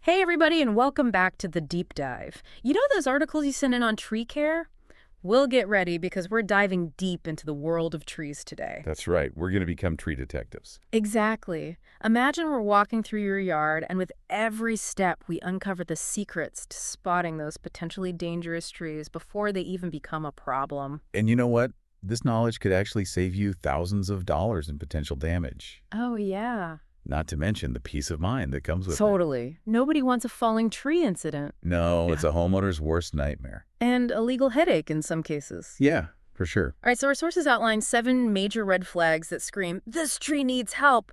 Hey everybody, and welcome back to the deep dive. You know those articles you sent in on tree care? We'll get ready because we're diving deep into the world of trees today. That's right. We're going to become tree detectives. Exactly. Imagine we're walking through your yard, and with every step, we uncover the secrets to spotting those potentially dangerous trees before they even become a problem. And you know what? This knowledge could actually save you thousands of dollars in potential damage. Oh, yeah. Not to mention the peace of mind that comes with it. Totally. Nobody wants a falling tree incident. No, it's a homeowner's worst nightmare. And a legal headache in some cases. Yeah, for sure. All right, so our sources outline 7 major red flags that scream, "This tree needs help."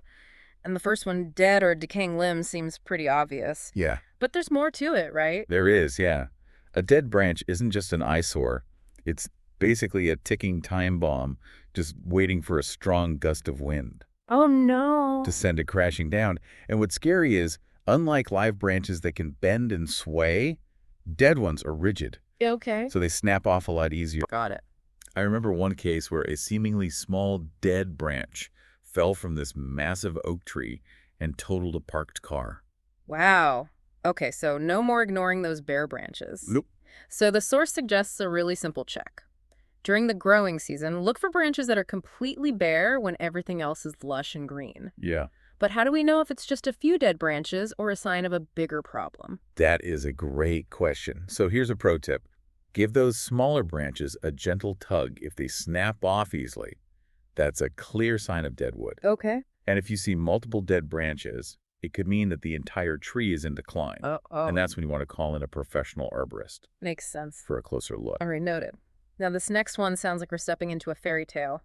And the first one, dead or decaying limbs, seems pretty obvious. Yeah, But there's more to it, right? there is, yeah. A dead branch isn't just an eyesore. It's basically a ticking time bomb just waiting for a strong gust of wind Oh, no. to send it crashing down. And what's scary is, unlike live branches that can bend and sway, dead ones are rigid, Okay. so they snap off a lot easier. Got it. I remember one case where a seemingly small dead branch fell from this massive oak tree and totaled a parked car. Wow. Okay, so no more ignoring those bare branches. Nope. So the source suggests a really simple check. During the growing season, look for branches that are completely bare when everything else is lush and green. Yeah. But how do we know if it's just a few dead branches or a sign of a bigger problem? That is a great question. So here's a pro tip. Give those smaller branches a gentle tug. If they snap off easily, that's a clear sign of dead wood. Okay. And if you see multiple dead branches, it could mean that the entire tree is in decline. And that's when you want to call in a professional arborist Makes sense. for a closer look. All right, noted. Now, this next one sounds like we're stepping into a fairy tale.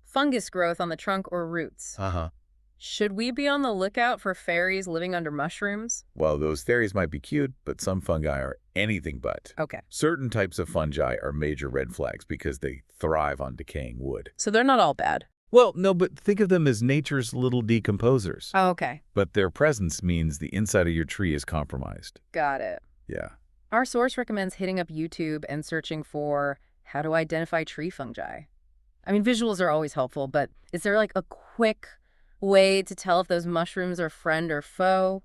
Fungus growth on the trunk or roots. Uh-huh. Should we be on the lookout for fairies living under mushrooms? Well, those fairies might be cute, but some fungi are anything but. Okay. Certain types of fungi are major red flags because they thrive on decaying wood. So they're not all bad. Well, no, but think of them as nature's little decomposers. Oh, okay. But their presence means the inside of your tree is compromised. Got it. Yeah. Our source recommends hitting up YouTube and searching for how to identify tree fungi. I mean, visuals are always helpful, but is there like a quick way to tell if those mushrooms are friend or foe?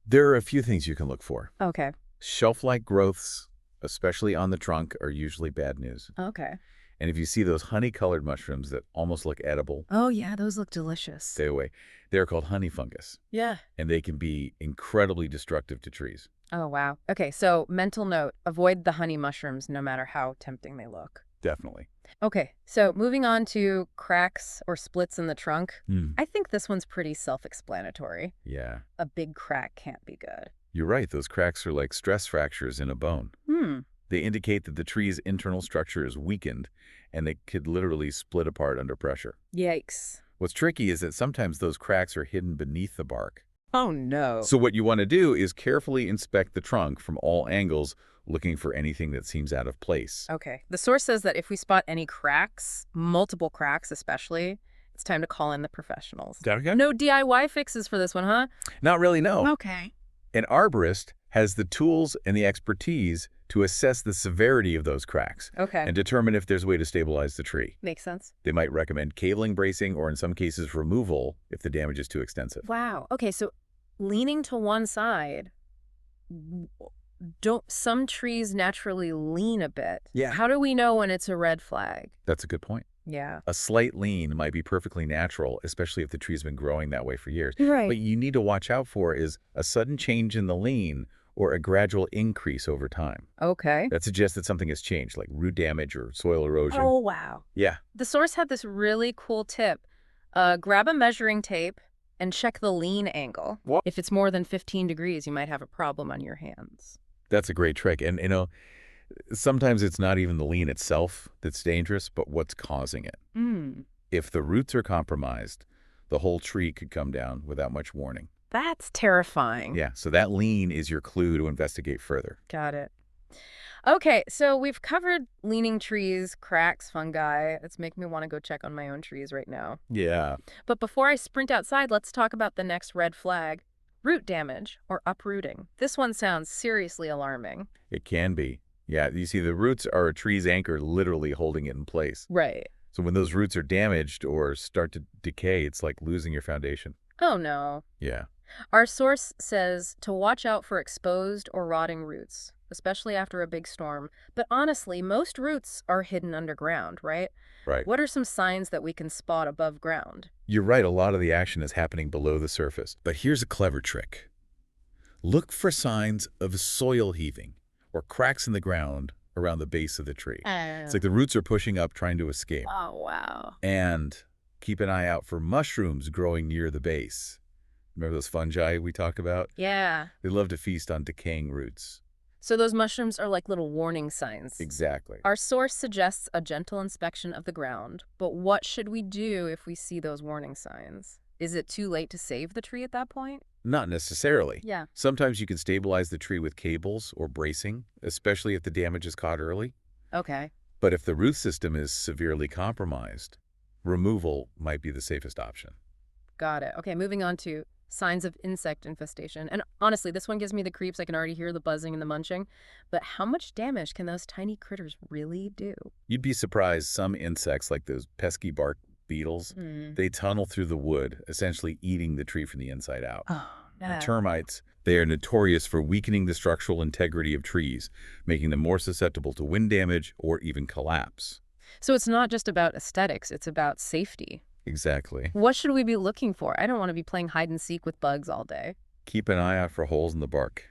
There are a few things you can look for. Okay. Shelf-like growths, especially on the trunk, are usually bad news. Okay. And if you see those honey-colored mushrooms that almost look edible, Oh, yeah, those look delicious. stay away. They're called honey fungus, Yeah. and they can be incredibly destructive to trees. Oh, wow. Okay, so mental note, avoid the honey mushrooms no matter how tempting they look. Definitely. Okay, so moving on to cracks or splits in the trunk. Hmm. I think this one's pretty self-explanatory. Yeah. A big crack can't be good. You're right. Those cracks are like stress fractures in a bone. They indicate that the tree's internal structure is weakened, and they could literally split apart under pressure. Yikes. What's tricky is that sometimes those cracks are hidden beneath the bark. Oh, no. So what you want to do is carefully inspect the trunk from all angles, looking for anything that seems out of place. Okay, the source says that if we spot any cracks, multiple cracks especially, it's time to call in the professionals. Okay? No DIY fixes for this one, huh? Not really, no. Okay. An arborist has the tools and the expertise to assess the severity of those cracks Okay. and determine if there's a way to stabilize the tree. Makes sense. They might recommend cabling bracing or in some cases removal if the damage is too extensive. Wow. Okay, so leaning to one side, don't some trees naturally lean a bit? Yeah. How do we know when it's a red flag? That's a good point. Yeah. A slight lean might be perfectly natural, especially if the tree's been growing that way for years. Right. What you need to watch out for is a sudden change in the lean or a gradual increase over time. Okay. That suggests that something has changed, like root damage or soil erosion. Oh, wow. Yeah. The source had this really cool tip. Grab a measuring tape and check the lean angle. What? If it's more than 15 degrees, you might have a problem on your hands. That's a great trick. And, sometimes it's not even the lean itself that's dangerous, but what's causing it. If the roots are compromised, the whole tree could come down without much warning. That's terrifying. Yeah, so that lean is your clue to investigate further. Got it. Okay, so we've covered leaning trees, cracks, fungi. It's making me want to go check on my own trees right now. Yeah. But before I sprint outside, let's talk about the next red flag. Root damage or uprooting. This one sounds seriously alarming. It can be. Yeah, you see, the roots are a tree's anchor, literally holding it in place. Right. So when those roots are damaged or start to decay, it's like losing your foundation. Oh, no. Yeah. Our source says to watch out for exposed or rotting roots, especially after a big storm. But honestly, most roots are hidden underground, right? Right. What are some signs that we can spot above ground? You're right, a lot of the action is happening below the surface. But here's a clever trick. Look for signs of soil heaving or cracks in the ground around the base of the tree. It's like the roots are pushing up, trying to escape. Oh, wow. And keep an eye out for mushrooms growing near the base. Remember those fungi we talked about? Yeah. They love to feast on decaying roots. So those mushrooms are like little warning signs. Exactly. Our source suggests a gentle inspection of the ground, but what should we do if we see those warning signs? Is it too late to save the tree at that point? Not necessarily. Yeah. Sometimes you can stabilize the tree with cables or bracing, especially if the damage is caught early. Okay. But if the root system is severely compromised, removal might be the safest option. Got it. Okay, moving on to signs of insect infestation. And honestly, this one gives me the creeps. I can already hear the buzzing and the munching. But how much damage can those tiny critters really do? You'd be surprised some insects, like those pesky bark beetles, they tunnel through the wood, essentially eating the tree from the inside out. Oh, And no. termites, they are notorious for weakening the structural integrity of trees, making them more susceptible to wind damage or even collapse. So it's not just about aesthetics, it's about safety. Exactly. What should we be looking for? I don't want to be playing hide and seek with bugs all day. Keep an eye out for holes in the bark,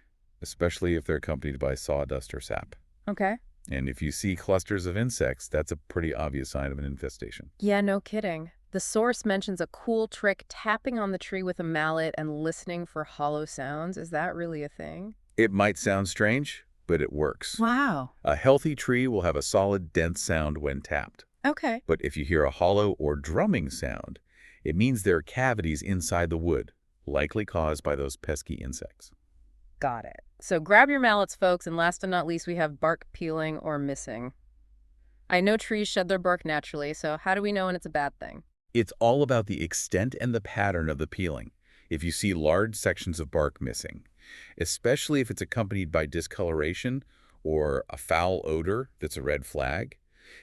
especially if they're accompanied by sawdust or sap. Okay. And if you see clusters of insects, that's a pretty obvious sign of an infestation. Yeah, no kidding. The source mentions a cool trick, tapping on the tree with a mallet and listening for hollow sounds. Is that really a thing? It might sound strange, but it works. Wow. A healthy tree will have a solid, dense sound when tapped. Okay. But if you hear a hollow or drumming sound, it means there are cavities inside the wood, likely caused by those pesky insects. Got it. So grab your mallets, folks, and last but not least, we have bark peeling or missing. I know trees shed their bark naturally, so how do we know when it's a bad thing? It's all about the extent and the pattern of the peeling. If you see large sections of bark missing, especially if it's accompanied by discoloration or a foul odor that's a red flag,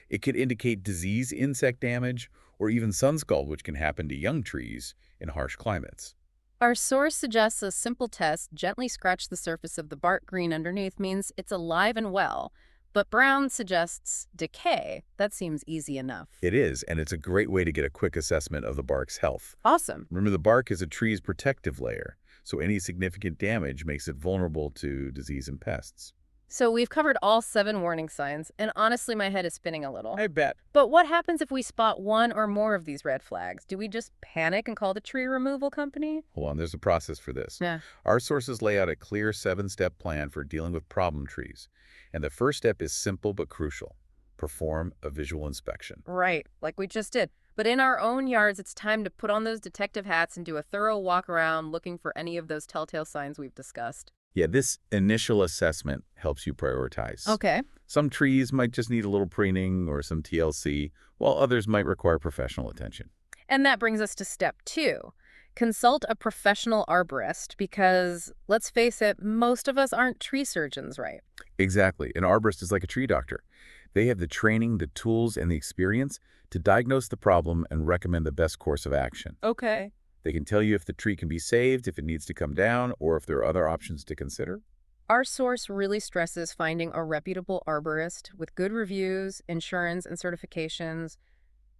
it could indicate disease, insect damage, or even sunscald, which can happen to young trees in harsh climates. Our source suggests a simple test: gently scratch the surface of the bark. Green underneath means it's alive and well, but brown suggests decay. That seems easy enough. It is, and it's a great way to get a quick assessment of the bark's health. Awesome. Remember, the bark is a tree's protective layer, so any significant damage makes it vulnerable to disease and pests. So we've covered all 7 warning signs, and honestly, my head is spinning a little. I bet. But what happens if we spot one or more of these red flags? Do we just panic and call the tree removal company? Hold on, there's a process for this. Yeah. Our sources lay out a clear 7-step plan for dealing with problem trees. And the first step is simple but crucial. Perform a visual inspection. Right, like we just did. But in our own yards, it's time to put on those detective hats and do a thorough walk around looking for any of those telltale signs we've discussed. Yeah, this initial assessment helps you prioritize. Okay. Some trees might just need a little preening or some TLC, while others might require professional attention. And that brings us to step 2. Consult a professional arborist because, let's face it, most of us aren't tree surgeons, right? Exactly. An arborist is like a tree doctor. They have the training, the tools, and the experience to diagnose the problem and recommend the best course of action. Okay. They can tell you if the tree can be saved, if it needs to come down, or if there are other options to consider. Our source really stresses finding a reputable arborist with good reviews, insurance, and certifications.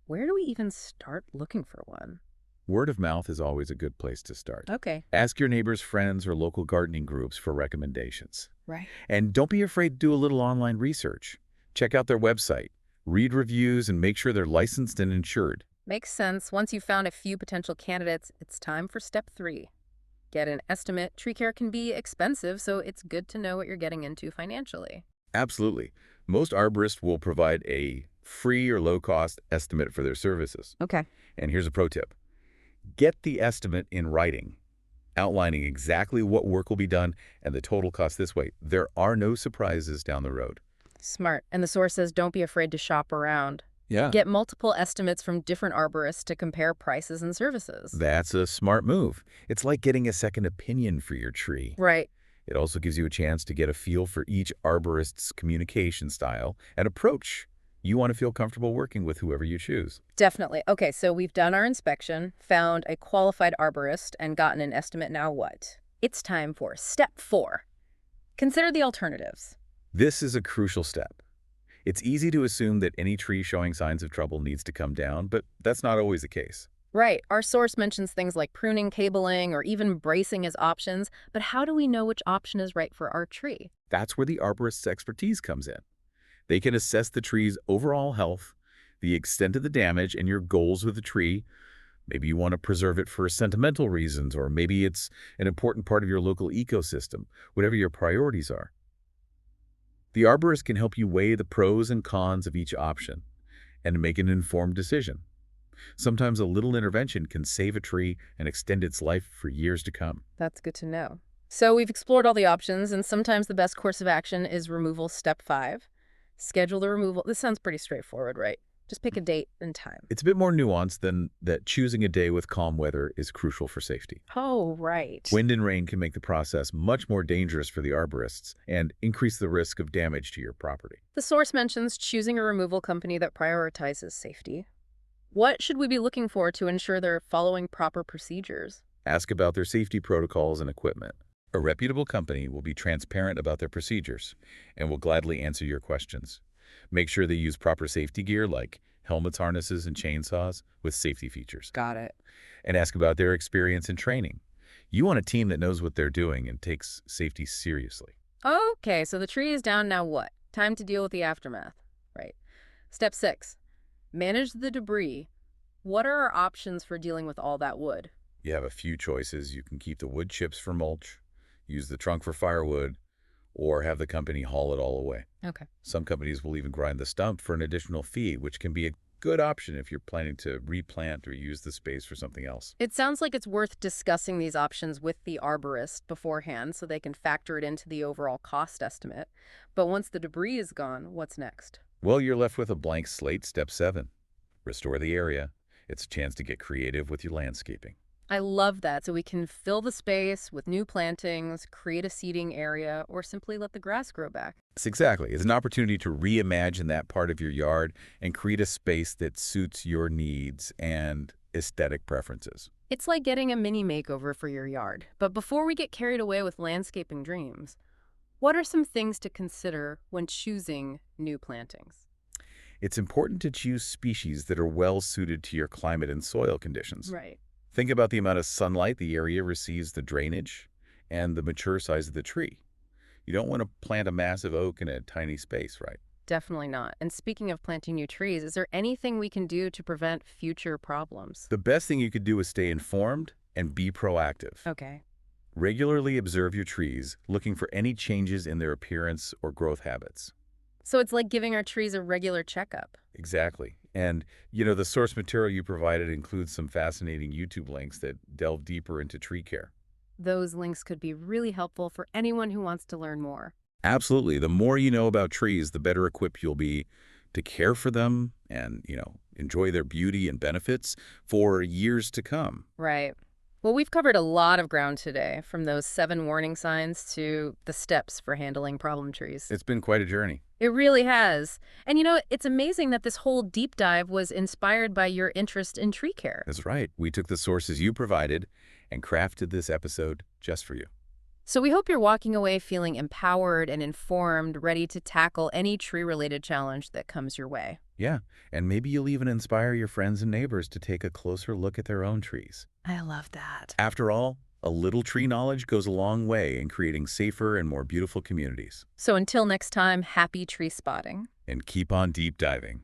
Where do we even start looking for one? Word of mouth is always a good place to start. Okay. Ask your neighbors, friends, or local gardening groups for recommendations. Right. And don't be afraid to do a little online research. Check out their website, read reviews, and make sure they're licensed and insured. Makes sense. Once you've found a few potential candidates, it's time for step 3. Get an estimate. Tree care can be expensive, so it's good to know what you're getting into financially. Absolutely. Most arborists will provide a free or low-cost estimate for their services. Okay. And here's a pro tip. Get the estimate in writing, outlining exactly what work will be done and the total cost. This way, there are no surprises down the road. Smart. And the source says don't be afraid to shop around. Yeah. Get multiple estimates from different arborists to compare prices and services. That's a smart move. It's like getting a second opinion for your tree. Right. It also gives you a chance to get a feel for each arborist's communication style and approach You want to feel comfortable working with whoever you choose. Definitely. Okay, so we've done our inspection, found a qualified arborist, and gotten an estimate. Now what? It's time for step 4. Consider the alternatives. This is a crucial step. It's easy to assume that any tree showing signs of trouble needs to come down, but that's not always the case. Right, our source mentions things like pruning, cabling, or even bracing as options, but how do we know which option is right for our tree? That's where the arborist's expertise comes in. They can assess the tree's overall health, the extent of the damage, and your goals with the tree. Maybe you want to preserve it for sentimental reasons, or maybe it's an important part of your local ecosystem, whatever your priorities are. The arborist can help you weigh the pros and cons of each option and make an informed decision. Sometimes a little intervention can save a tree and extend its life for years to come. That's good to know. So we've explored all the options, and sometimes the best course of action is removal step 5. Schedule the removal. This sounds pretty straightforward, right? Just pick a date and time. It's a bit more nuanced than that. Choosing a day with calm weather is crucial for safety. Oh, right. Wind and rain can make the process much more dangerous for the arborists and increase the risk of damage to your property. The source mentions choosing a removal company that prioritizes safety. What should we be looking for to ensure they're following proper procedures? Ask about their safety protocols and equipment. A reputable company will be transparent about their procedures and will gladly answer your questions. Make sure they use proper safety gear like helmets, harnesses, and chainsaws with safety features. Got it. And ask about their experience and training. You want a team that knows what they're doing and takes safety seriously. Okay, so the tree is down, now what? Time to deal with the aftermath. Right. Step 6. Manage the debris. What are our options for dealing with all that wood? You have a few choices. You can keep the wood chips for mulch, use the trunk for firewood, or have the company haul it all away. Okay. Some companies will even grind the stump for an additional fee, which can be a good option if you're planning to replant or use the space for something else. It sounds like it's worth discussing these options with the arborist beforehand so they can factor it into the overall cost estimate. But once the debris is gone, what's next? Well, you're left with a blank slate. Step 7. Restore the area. It's a chance to get creative with your landscaping. I love that. So we can fill the space with new plantings, create a seating area, or simply let the grass grow back. It's exactly. It's an opportunity to reimagine that part of your yard and create a space that suits your needs and aesthetic preferences. It's like getting a mini makeover for your yard. But before we get carried away with landscaping dreams, what are some things to consider when choosing new plantings? It's important to choose species that are well suited to your climate and soil conditions. Right. Think about the amount of sunlight the area receives, the drainage, and the mature size of the tree. You don't want to plant a massive oak in a tiny space, right? Definitely not. And speaking of planting new trees, is there anything we can do to prevent future problems? The best thing you could do is stay informed and be proactive. Okay. Regularly observe your trees, looking for any changes in their appearance or growth habits. So it's like giving our trees a regular checkup. Exactly. And, the source material you provided includes some fascinating YouTube links that delve deeper into tree care. Those links could be really helpful for anyone who wants to learn more. Absolutely. The more you know about trees, the better equipped you'll be to care for them and, enjoy their beauty and benefits for years to come. Right. Well, we've covered a lot of ground today, from those 7 warning signs to the steps for handling problem trees. It's been quite a journey. It really has. And it's amazing that this whole deep dive was inspired by your interest in tree care. That's right. We took the sources you provided and crafted this episode just for you. So we hope you're walking away feeling empowered and informed, ready to tackle any tree-related challenge that comes your way. Yeah, and maybe you'll even inspire your friends and neighbors to take a closer look at their own trees. I love that. After all, a little tree knowledge goes a long way in creating safer and more beautiful communities. So until next time, happy tree spotting. And keep on deep diving.